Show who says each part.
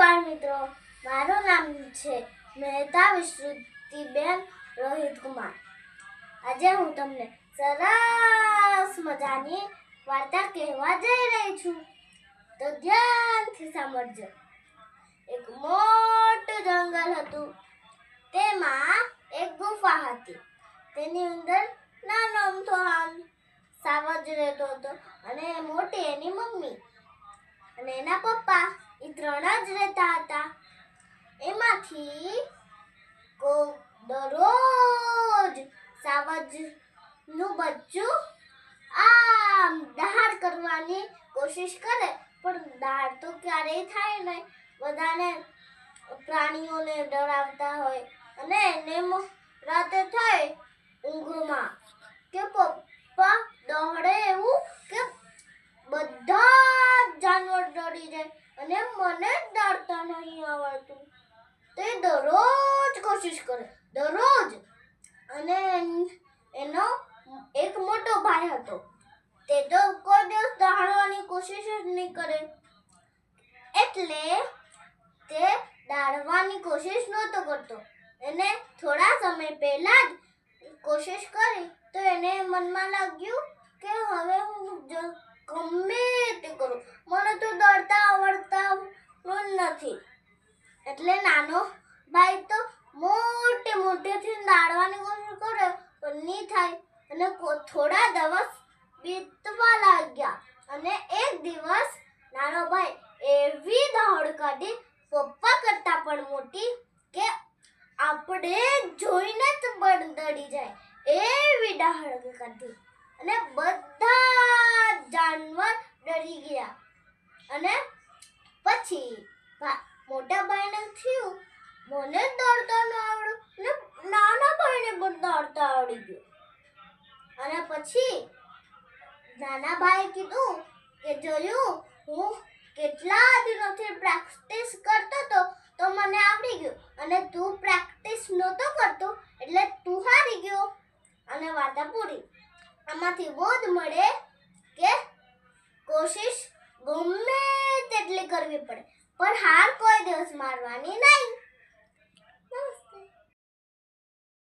Speaker 1: નમસ્કાર મિત્રો, મારું નામ છે મહેતા વિશ્રુતિબેન રોહિતકુમાર. આજે હું તમને સરસ મજાની વાર્તા કહેવા જઈ રહી છું, તો ધ્યાનથી સાંભળજો. એક મોટું જંગલ હતું. તેમાં એક ગુફા હતી. તેની અંદર નાનો અમથો સાવજ રહેતો હતો અને મોટી એની મમ્મી અને એના પપ્પા, એ ત્રણ જ રહેતા હતા. એમાંથી દરરોજ સાવજનું બચ્ચું આમ દહાડ કરવાની કોશિશ કરે, પણ દહાડ તો ક્યારેય થાય નહીં. બધાને પ્રાણીઓને ડરાવતા હોય અને એને રાતે થાય ઊંઘમાં કે પપ્પા દોડે એવું કે બધા જાનવર ડરી જાય અને મને જ દોડતા નહીં આવડતું. તે દરરોજ કોશિશ કરે, દરરોજ. અને એનો એક મોટો ભાઈ હતો. તે તો કોઈ દિવસ દહાડવાની કોશિશ જ નહીં કરે, એટલે તે દાડવાની કોશિશ નહોતો કરતો. એને થોડા સમય પહેલા જ કોશિશ કરી તો એને મનમાં લાગ્યું કે હવે હું ગમે તે કરું, મને તો દોડતા આવડતા નથી. એટલે નાનો ભાઈ તો મોટેથી દાડવાની કોશિશ કરે, પણ નહીં થાય. અને થોડા દિવસ બીતવા લાગ્યા અને એક દિવસ નાનો ભાઈ એવી દોડ કાઢી, પપ્પા કરતા પણ મોટી, કે આપણે જોઈને જ દડી જાય એવી દહાડ કાઢી અને બધા જાનવર ડરી ગયા. અને પછી મોટા ભાઈને થયું, મને જ દોડતા ન આવડ્યું ને નાના ભાઈને પણ દોડતા આવડી ગયું. અને પછી નાના ભાઈએ કીધું કે જોયું, હું કેટલા દિનોથી પ્રેક્ટિસ કરતો હતો તો મને આવડી ગયું, અને તું પ્રેક્ટિસ નહોતો કરતો એટલે તું હારી ગયો. અને વાર્તા પૂરી. આમાંથી બોધ મળે કે કોશિશ ગમે તેટલી કરવી પડે, પણ હાર કોઈ દિવસ મારવાની નહીં.